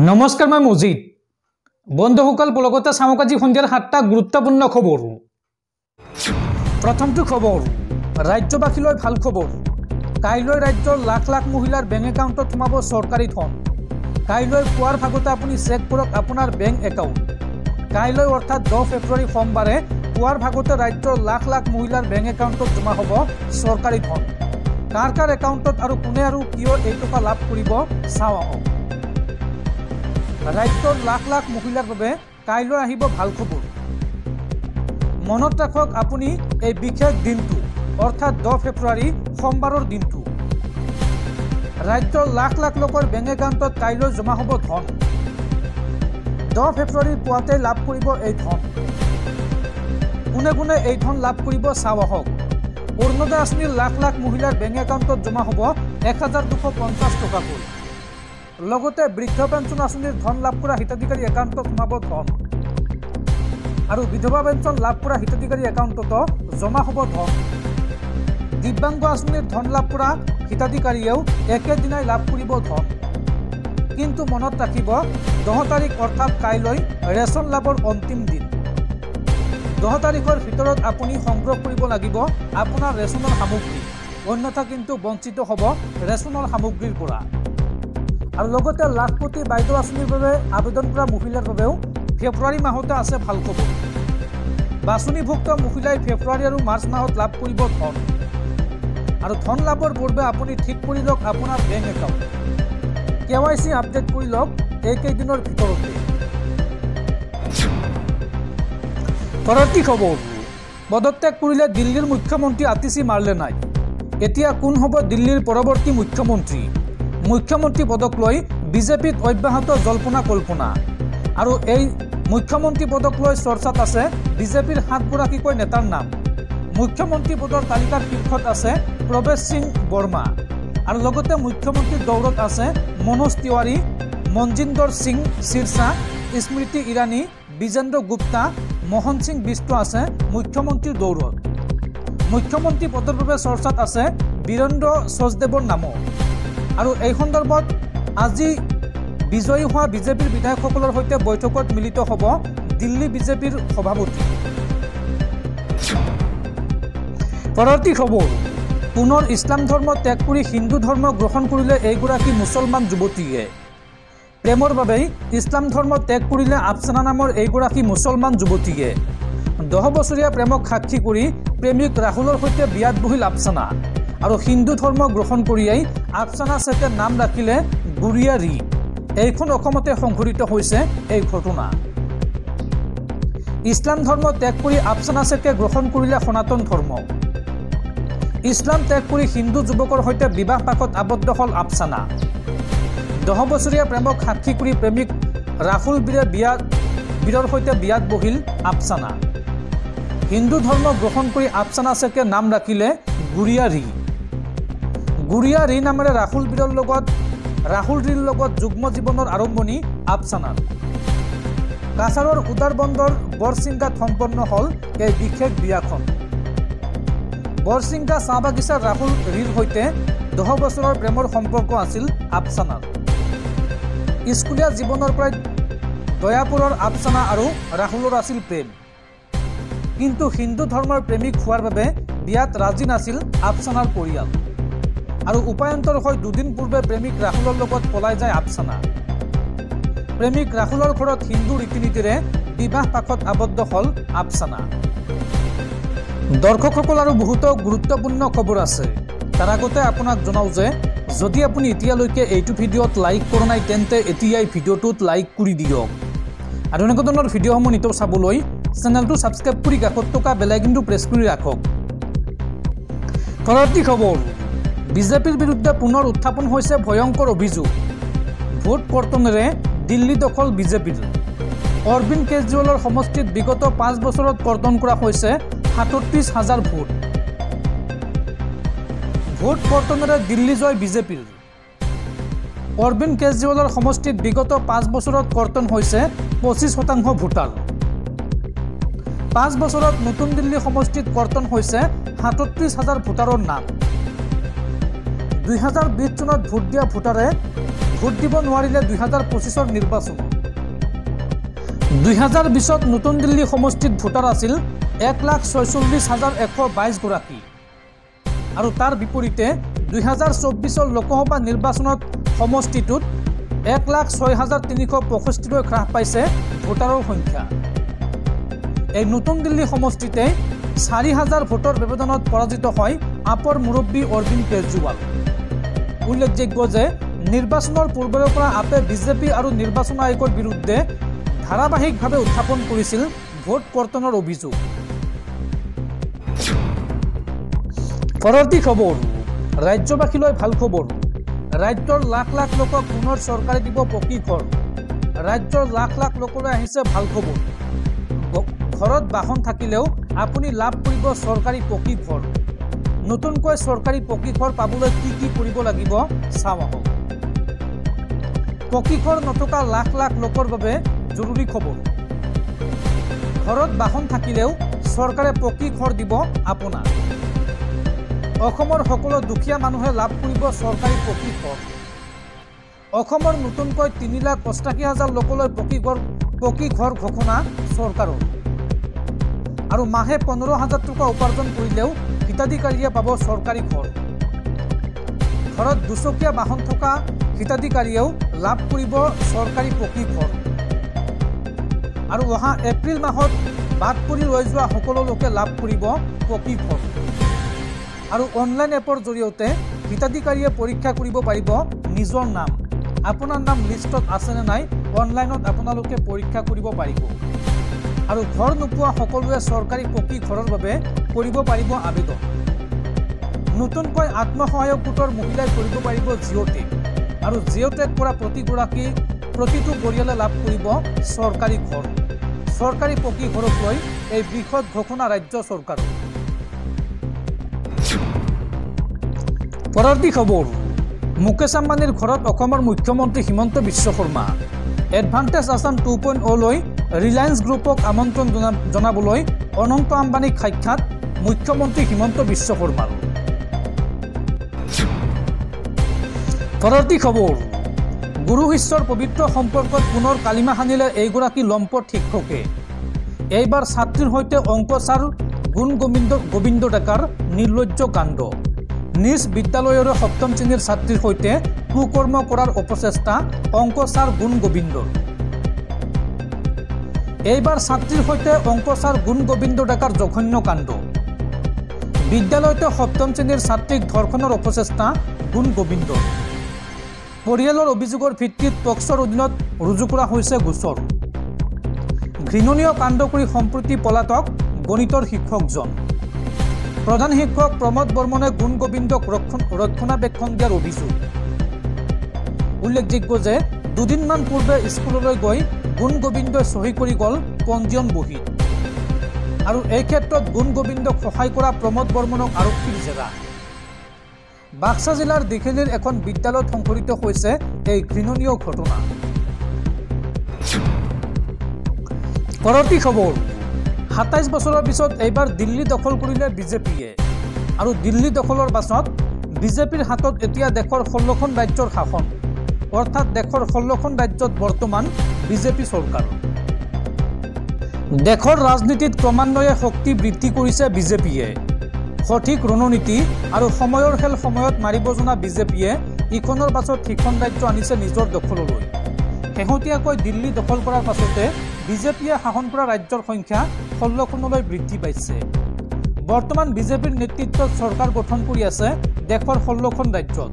নমস্কাৰ মই মজিদ বন্ধুসকল ব্লগতে চাওক আজি সন্ধিয়াৰ 7টা গুৰুত্বপূৰ্ণ খবৰ। প্ৰথমটো খবৰ ৰাজ্যবাসীলৈ ভাল খবৰ। কাইলৈ ৰাজ্যৰ লাখ লাখ মহিলাৰ বেংক একাউণ্টত সোমাব চৰকাৰী ধন। কাইলৈ পুৱাৰ ভাগতে আপুনি চেক কৰক আপোনাৰ বেংক একাউণ্ট। কাইলৈ অৰ্থাৎ 10 ফেব্ৰুৱাৰী সোমবাৰে পুৱাৰ ভাগতে ৰাজ্যৰ লাখ লাখ মহিলাৰ বেংক একাউণ্টত জমা হ'ব চৰকাৰী ধন। কাৰ কাৰ একাউণ্টত আৰু কোনে আৰু কিয় এই টকা লাভ কৰিব চাওঁ আহক। ৰাজ্যৰ লাখ লাখ মহিলাৰ বাবে কাইলৈ আহিব ভাল খবৰ। মনত ৰাখক আপুনি এই বিশেষ দিনটো অৰ্থাৎ 10 ফেব্ৰুৱাৰী সোমবাৰৰ দিনটো ৰাজ্যৰ লাখ লাখ লোকৰ বেংক একাউণ্টত কাইলৈ জমা হ'ব ধন। 10 ফেব্ৰুৱাৰীৰ পুৱাতে লাভ কৰিব এই ধন। কোনে কোনে এই ধন লাভ কৰিব চাওঁ আহক। অৰুণোদয় আঁচনিৰ লাখ লাখ মহিলাৰ বেংক একাউণ্টত জমা হ'ব 1250 টকাকৈ। লগতে বৃদ্ধ পেঞ্চন আঁচনিৰ ধন লাভ কৰা হিতাধিকাৰী একাউণ্টত সোমাব ধন আৰু বিধৱা পেঞ্চন লাভ কৰা হিতাধিকাৰী একাউণ্টতো জমা হ'ব ধন। দিব্যাংগ আঁচনিৰ ধন লাভ কৰা হিতাধিকাৰীয়েও একেদিনাই লাভ কৰিব ধন। কিন্তু মনত ৰাখিব 10 তাৰিখ অৰ্থাৎ কাইলৈ ৰেচন লাভৰ অন্তিম দিন। 10 তাৰিখৰ ভিতৰত আপুনি সংগ্ৰহ কৰিব লাগিব আপোনাৰ ৰেচনৰ সামগ্ৰী, অন্যথা কিন্তু বঞ্চিত হ'ব ৰেচনৰ সামগ্ৰীৰ পৰা। আৰু লগতে লাখপতি বাইদেউ আঁচনিৰ বাবে আবেদন কৰা মহিলাৰ বাবেও ফেব্ৰুৱাৰী মাহতে আছে ভাল খবৰ। বাছনিভুক্ত মহিলাই ফেব্ৰুৱাৰী আৰু মাৰ্চ মাহত লাভ কৰিব ধন। আৰু ধন লাভৰ পূৰ্বে আপুনি ঠিক কৰি লওক আপোনাৰ বেংক একাউণ্ট। KYC আপডেট কৰি লওক এইকেইদিনৰ ভিতৰতে। পৰৱৰ্তী খবৰ পদত্যাগ কৰিলে দিল্লীৰ মুখ্যমন্ত্ৰী আতিশী মাৰলে নাই। এতিয়া কোন হ'ব দিল্লীৰ পৰৱৰ্তী মুখ্যমন্ত্ৰী? মুখ্যমন্ত্ৰী পদক লৈ বিজেপিত অব্যাহত জল্পনা কল্পনা। আৰু এই মুখ্যমন্ত্ৰী পদক লৈ চৰ্চাত আছে বিজেপিৰ 7গৰাকীকৈ নেতাৰ নাম। মুখ্যমন্ত্ৰী পদৰ তালিকাৰ শীৰ্ষত আছে প্ৰৱেশ সিং বৰ্মা। আৰু লগতে মুখ্যমন্ত্ৰীৰ দৌৰত আছে মনোজ তিৱাৰী, মনজিন্দৰ সিং ছিৰছা, স্মৃতি ইৰাণী, বিজেন্দ্ৰ গুপ্তা, মোহন সিং বিষ্ট আছে মুখ্যমন্ত্ৰীৰ দৌৰত। মুখ্যমন্ত্ৰী পদৰ বাবে চৰ্চাত আছে বীৰেন্দ্ৰ সচদেৱৰ নামো। আৰু এই সন্দৰ্ভত আজি বিজয়ী হোৱা বিজেপিৰ বিধায়কসকলৰ সৈতে বৈঠকত মিলিত হ'ব দিল্লী বিজেপিৰ সভাপতি। পৰৱৰ্তী খবৰ পুনৰ ইছলাম ধৰ্ম ত্যাগ কৰি হিন্দু ধৰ্ম গ্ৰহণ কৰিলে এইগৰাকী মুছলমান যুৱতীয়ে। প্ৰেমৰ বাবেই ইছলাম ধৰ্ম ত্যাগ কৰিলে আফচানা নামৰ এইগৰাকী মুছলমান যুৱতীয়ে। 10 বছৰীয়া প্ৰেমক সাক্ষী কৰি প্ৰেমিক ৰাহুলৰ সৈতে বিয়াত বহিল আফচানা। আৰু হিন্দু ধৰ্ম গ্ৰহণ কৰিয়েই আফচানা শেখে নাম ৰাখিলে গুৰিয়া ৰি। এইখন অসমতে সংঘটিত হৈছে এই ঘটনা। ইছলাম ধৰ্ম ত্যাগ কৰি আফচানা শেখে গ্ৰহণ কৰিলে সনাতন ধৰ্ম। ইছলাম ত্যাগ কৰি হিন্দু যুৱকৰ সৈতে বিবাহ পাশত আবদ্ধ হ'ল আফচানা। 10 বছৰীয়া প্ৰেমক সাক্ষী কৰি প্ৰেমিক ৰাহুল বীৰৰ সৈতে বিয়াত বহিল আফচানা। হিন্দু ধৰ্ম গ্ৰহণ কৰি আফচানা শেখে নাম ৰাখিলে গুৰিয়া ৰি। গুৰিয়া ৰি নামেৰে ৰাহুল ৰিৰ লগত যুগ্ম জীৱনৰ আৰম্ভণি আফচানাৰ। কাছাৰৰ উদাৰবন্দৰ বৰচিংগাত সম্পন্ন হ'ল এই বিশেষ বিয়াখন। বৰচিংগা চাহ বাগিচাৰ ৰাহুল ৰিৰ সৈতে 10 বছৰৰ প্ৰেমৰ সম্পৰ্ক আছিল আফচানাৰ। স্কুলীয়া জীৱনৰ পৰাই দয়াপুৰৰ আফচানা আৰু ৰাহুলৰ আছিল প্ৰেম। কিন্তু হিন্দু ধৰ্মৰ প্ৰেমিক হোৱাৰ বাবে বিয়াত ৰাজি নাছিল আফচানাৰ পৰিয়াল। আৰু উপায়ন্তৰ হৈ দুদিন পূৰ্বে প্ৰেমিক ৰাহুলৰ লগত পলাই যায় আফচানা। প্ৰেমিক ৰাহুলৰ ঘৰত হিন্দু ৰীতি নীতিৰে বিবাহ পাশত আবদ্ধ হ'ল আফচানা। দৰ্শকসকল আৰু বহুতো গুৰুত্বপূৰ্ণ খবৰ আছে। তাৰ আগতে আপোনাক জনাওঁ যে যদি আপুনি এতিয়ালৈকে এইটো ভিডিঅ'ত লাইক কৰা নাই তেন্তে এতিয়াই ভিডিঅ'টোত লাইক কৰি দিয়ক। আৰু এনেকুৱা ধৰণৰ ভিডিঅ'সমূহ নিতৌ চাবলৈ চেনেলটো ছাবস্ক্ৰাইব কৰি কাষত থকা বেল আইকনটো প্ৰেছ কৰি ৰাখক। পৰৱৰ্তী খবৰ বিজেপিৰ বিৰুদ্ধে পুনৰ উত্থাপন হৈছে ভয়ংকৰ অভিযোগ। ভোট কৰ্তনেৰে দিল্লী দখল বিজেপিৰ। অৰবিন্দ কেজৰিৱালৰ সমষ্টিত বিগত 5 বছৰত কৰ্তন কৰা হৈছে 37,000 ভোট। ভোট কৰ্তনেৰে দিল্লী জয় বিজেপিৰ। অৰবিন্দ কেজৰিৱালৰ সমষ্টিত বিগত 5 বছৰত কৰ্তন হৈছে 25% ভোটাৰ। 5 বছৰত নতুন দিল্লী সমষ্টিত কৰ্তন হৈছে 37,000 ভোটাৰৰ নাম। 2020 চনত ভোট দিয়া ভোটাৰে ভোট দিব নোৱাৰিলে 2025 নিৰ্বাচন 2020 নতুন দিল্লী সমষ্টিত ভোটাৰ আছিল 1,46,122 গৰাকী আৰু তাৰ বিপৰীতে 2024 লোকসভা নিৰ্বাচনত সমষ্টিটোত 1,06,365 হ্ৰাস পাইছে ভোটাৰৰ সংখ্যা এই নতুন দিল্লী সমষ্টিতে 4,000 ভোটৰ ব্যৱধানত পৰাজিত হয় আপৰ মুৰব্বী অৰবিন্দ কেজৰিৱাল উল্লেখযোগ্য যে নিৰ্বাচনৰ পূৰ্বৰ পৰা আপে বিজেপি আৰু নিৰ্বাচন আয়োগৰ বিৰুদ্ধে ধাৰাবাহিকভাৱে উত্থাপন কৰিছিল ভোট কৰ্তনৰ অভিযোগ পৰৱৰ্তী খবৰ ৰাজ্যবাসীলৈ ভাল খবৰ ৰাজ্যৰ লাখ লাখ লোকক পুনৰ চৰকাৰে দিব পকী ঘৰ ৰাজ্যৰ লাখ লাখ লোকলৈ আহিছে ভাল খবৰ ঘৰত বাহন থাকিলেও আপুনি লাভ কৰিব চৰকাৰী পকী ঘৰ নতুনকৈ চৰকাৰী পকী ঘৰ পাবলৈ কি কৰিব লাগিব চাওঁ আহক পকী ঘৰ নথকা লাখ লাখ লোকৰ বাবে জৰুৰী খবৰ ঘৰত বাহন থাকিলেও চৰকাৰে পকী ঘৰ দিব আপোনাক অসমৰ সকলো দুখীয়া মানুহে লাভ কৰিব চৰকাৰী পকী ঘৰ অসমৰ নতুনকৈ 3,88,000 লোকলৈ পকী ঘৰ ঘোষণা চৰকাৰৰ আৰু মাহে 15,000 টকা উপাৰ্জন কৰিলেও হিতাধিকাৰীয়ে পাব চৰকাৰী ঘৰ ঘৰত দুচকীয়া বাহন থকা হিতাধিকাৰীয়েও লাভ কৰিব চৰকাৰী পকী ঘৰ আৰু অহা এপ্ৰিল মাহত বাদ পৰি ৰৈ যোৱা সকলো লোকে লাভ কৰিব পকী ঘৰ আৰু অনলাইন এপৰ জৰিয়তে হিতাধিকাৰীয়ে পৰীক্ষা কৰিব পাৰিব নিজৰ নাম আপোনাৰ নাম লিষ্টত আছে নে নাই অনলাইনত আপোনালোকে পৰীক্ষা কৰিব পাৰিব আৰু ঘৰ নোপোৱা সকলোৱে চৰকাৰী পকী ঘৰৰ বাবে কৰিব পাৰিব আবেদন নতুনকৈ আত্মসহায়ক গোটৰ মহিলাই কৰিব পাৰিব জিঅ'টেক আৰু জিঅ'টেক কৰা প্ৰতিটো পৰিয়ালে লাভ কৰিব চৰকাৰী ঘৰ চৰকাৰী পকী ঘৰক লৈ এই বৃহৎ ঘোষণা ৰাজ্য চৰকাৰৰ পৰৱৰ্তী খবৰ মুকেশ আম্বানীৰ ঘৰত অসমৰ মুখ্যমন্ত্ৰী হিমন্ত বিশ্ব শৰ্মা এডভান্টেজ আছাম 2.0 লৈ ৰিলায়েন্স গ্ৰুপক আমন্ত্ৰণ জনাবলৈ অনন্ত আম্বানীক সাক্ষাৎ মুখ্যমন্ত্ৰী হিমন্ত বিশ্ব শৰ্মাৰ পৰৱৰ্তী খবৰ গুৰু শিষ্যৰ পবিত্ৰ সম্পৰ্কত পুনৰ কালিমা সানিলে এইগৰাকী লম্পট শিক্ষকে এইবাৰ ছাত্ৰীৰ সৈতে অংক ছাৰ গুণ গোবিন্দ ডেকাৰ নিৰ্লজ্জ কাণ্ড নিজ বিদ্যালয়ৰে 7ম শ্ৰেণীৰ ছাত্ৰীৰ সৈতে কুকৰ্ম কৰাৰ অপচেষ্টা অংক ছাৰ গুণ গোবিন্দৰ এইবাৰ ছাত্ৰীৰ সৈতে অংক ছাৰ গুণ গোবিন্দ ডেকাৰ জঘন্য কাণ্ড বিদ্যালয়তে 7ম শ্ৰেণীৰ ছাত্ৰীক ধৰ্ষণৰ অপচেষ্টা গুণ গোবিন্দৰ পৰিয়ালৰ অভিযোগৰ ভিত্তিত পক্সৰ অধীনত ৰুজু কৰা হৈছে গোচৰ ঘৃণনীয় কাণ্ড কৰি সম্প্ৰতি পলাতক গণিতৰ শিক্ষকজন প্ৰধান শিক্ষক প্ৰমোদ বৰ্মনে গুণ গোবিন্দক ৰক্ষণাবেক্ষণ দিয়াৰ অভিযোগ উল্লেখযোগ্য যে দুদিনমান পূৰ্বে স্কুললৈ গৈ গুণ গোবিন্দই চহী কৰি গ'ল পঞ্জীয়ন বহীত আৰু এই ক্ষেত্ৰত গুণ গোবিন্দক সহায় কৰা প্ৰমোদ বৰ্মনক আৰক্ষীৰ জেৰা বাক্সা জিলাৰ দীঘেলীৰ এখন বিদ্যালয়ত সংঘটিত হৈছে এই ঘৃণনীয় ঘটনা পৰৱৰ্তী খবৰ 27 বছৰৰ পিছত এইবাৰ দিল্লী দখল কৰিলে বিজেপিয়ে আৰু দিল্লী দখলৰ পাছত বিজেপিৰ হাতত এতিয়া দেশৰ 16খন ৰাজ্যৰ শাসন অৰ্থাৎ দেশৰ 16খন ৰাজ্যত বৰ্তমান বিজেপি চৰকাৰ দেশৰ ৰাজনীতিত ক্ৰমান্বয়ে শক্তি বৃদ্ধি কৰিছে বিজেপিয়ে সঠিক ৰণনীতি আৰু সময়ৰ খেল সময়ত মাৰিব জনা বিজেপিয়ে ইখনৰ পাছত সিখন ৰাজ্য আনিছে নিজৰ দখললৈ শেহতীয়াকৈ দিল্লী দখল কৰাৰ পাছতে বিজেপিয়ে শাসন কৰা ৰাজ্যৰ সংখ্যা 16খনলৈ বৃদ্ধি পাইছে বৰ্তমান বিজেপিৰ নেতৃত্বত চৰকাৰ গঠন কৰি আছে দেশৰ 16খন ৰাজ্যত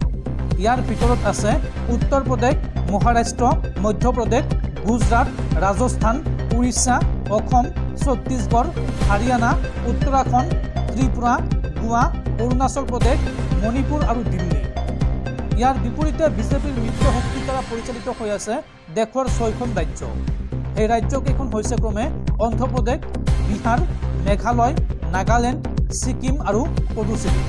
ইয়াৰ ভিতৰত আছে উত্তৰ প্ৰদেশ মহাৰাষ্ট্ৰ মধ্যপ্ৰদেশ গুজৰাট ৰাজস্থান উৰিষ্যা অসম ছত্তীশগড় হাৰিয়ানা উত্তৰাখণ্ড ত্ৰিপুৰা গোৱা অৰুণাচল প্ৰদেশ মণিপুৰ আৰু দিল্লী ইয়াৰ বিপৰীতে বিজেপিৰ মিত্ৰ শক্তিৰ দ্বাৰা পৰিচালিত হৈ আছে দেশৰ 6খন ৰাজ্য এই ৰাজ্যকেইখন হৈছে ক্ৰমে অন্ধ্ৰপ্ৰদেশ বিহাৰ মেঘালয় নাগালেণ্ড ছিকিম আৰু পুডুচেৰী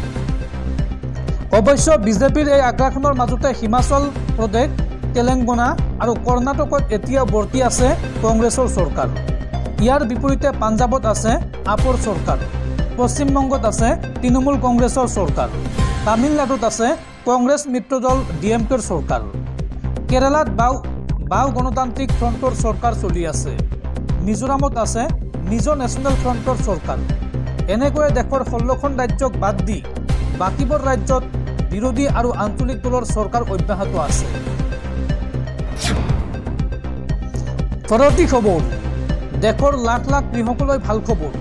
অৱশ্য বিজেপিৰ এই আগ্ৰাসনৰ মাজতে হিমাচল প্ৰদেশ তেলেংগানা আৰু কৰ্ণাটকত এতিয়া বৰ্তি আছে কংগ্ৰেছৰ চৰকাৰ ইয়াৰ বিপৰীতে পাঞ্জাবত আছে আপৰ চৰকাৰ পশ্চিমবংগত আছে তৃণমূল কংগ্ৰেছৰ চৰকাৰ তামিলনাডুত আছে কংগ্ৰেছ মিত্ৰদল ডিএমকেৰ চৰকাৰ কেৰালাত বাও গণতান্ত্ৰিক ফ্ৰণ্টৰ চৰকাৰ চলি আছে। মিজোৰামত আছে নিজ নেশ্যনেল ফ্ৰণ্টৰ চৰকাৰ। এনেকৈয়ে দেশৰ 16খন ৰাজ্যক বাদ দি বাকীবোৰ ৰাজ্যত বিৰোধী আৰু আঞ্চলিক দলৰ চৰকাৰ অব্যাহত আছে। পৰৱৰ্তী খবৰ, দেশৰ লাখ লাখ কৃষকলৈ ভাল খবৰ।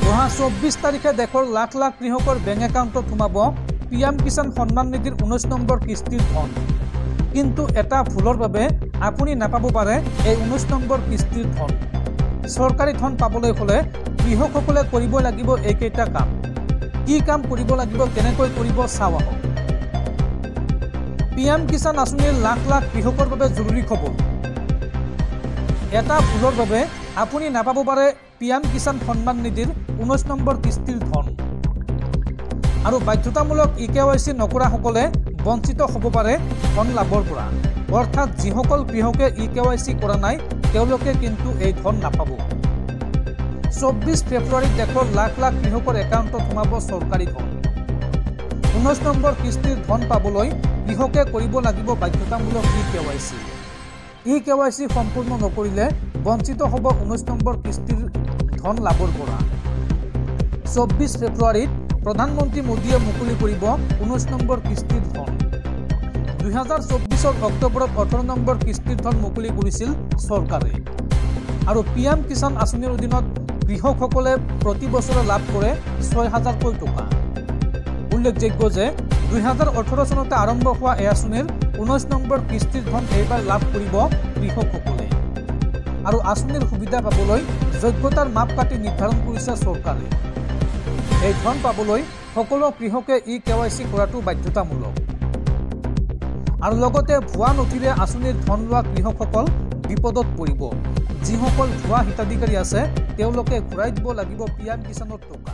অহা 24 তাৰিখে দেশৰ লাখ লাখ কৃষকৰ বেংক একাউণ্টত সোমাব PM কিষাণ সন্মান নিধিৰ 19 নম্বৰ কিস্তিৰ ধন। কিন্তু এটা ভুলৰ বাবে আপুনি নাপাব পাৰে এই 19 নম্বৰ কিস্তিৰ ধন। চৰকাৰী ধন পাবলৈ হ'লে কৃষকসকলে কৰিব লাগিব এইকেইটা কাম। কি কাম কৰিব লাগিব, কেনেকৈ কৰিব চাওঁ আহক। PM কিষাণ আঁচনিৰ লাখ লাখ কৃষকৰ বাবে জৰুৰী খবৰ। এটা ভুলৰ বাবে আপুনি নাপাব পাৰে PM কিষাণ সন্মান নিধিৰ 19 নম্বৰ কিস্তিৰ ধন। আৰু বাধ্যতামূলক EKYC নকৰাসকলে বঞ্চিত হ'ব পাৰে ধন লাভৰ পৰা। অৰ্থাৎ যিসকল কৃষকে EKYC কৰা নাই তেওঁলোকে কিন্তু এই ধন নাপাব। 24 ফেব্ৰুৱাৰীত দেশৰ লাখ লাখ কৃষকৰ একাউণ্টত সোমাব চৰকাৰী ধন। 19 নম্বৰ কিস্তিৰ ধন পাবলৈ কৃষকে কৰিব লাগিব বাধ্যতামূলক EKYC। EKYC সম্পূৰ্ণ নকৰিলে বঞ্চিত হ'ব 19 নম্বৰ কিস্তিৰ ধন লাভৰ পৰা। 24 ফেব্ৰুৱাৰীত প্ৰধানমন্ত্ৰী মোদীয়ে মুকলি কৰিব 19 নম্বৰ কিস্তিৰ ধন। 2024 অক্টোবৰত 18 নম্বৰ কিস্তিৰ ধন মুকলি কৰিছিল চৰকাৰে। আৰু PM কিষাণ আঁচনিৰ অধীনত কৃষকসকলে প্ৰতি বছৰে লাভ কৰে 6,000কৈ টকা। উল্লেখযোগ্য যে 2018 চনতে আৰম্ভ হোৱা এই আঁচনিৰ 19 নম্বৰ কিস্তিৰ ধন এইবাৰ লাভ কৰিব কৃষকসকলে। আৰু আঁচনিৰ সুবিধা পাবলৈ যোগ্যতাৰ মাপকাঠি নিৰ্ধাৰণ কৰিছে চৰকাৰে। এই ধন পাবলৈ সকলো কৃষকে EKYC কৰাটো বাধ্যতামূলক। আৰু লগতে ভুৱা নথিৰে আঁচনিৰ ধন লোৱা কৃষকসকল বিপদত পৰিব। যিসকল ভুৱা হিতাধিকাৰী আছে তেওঁলোকে ঘূৰাই দিব লাগিব PM কিষাণৰ টকা।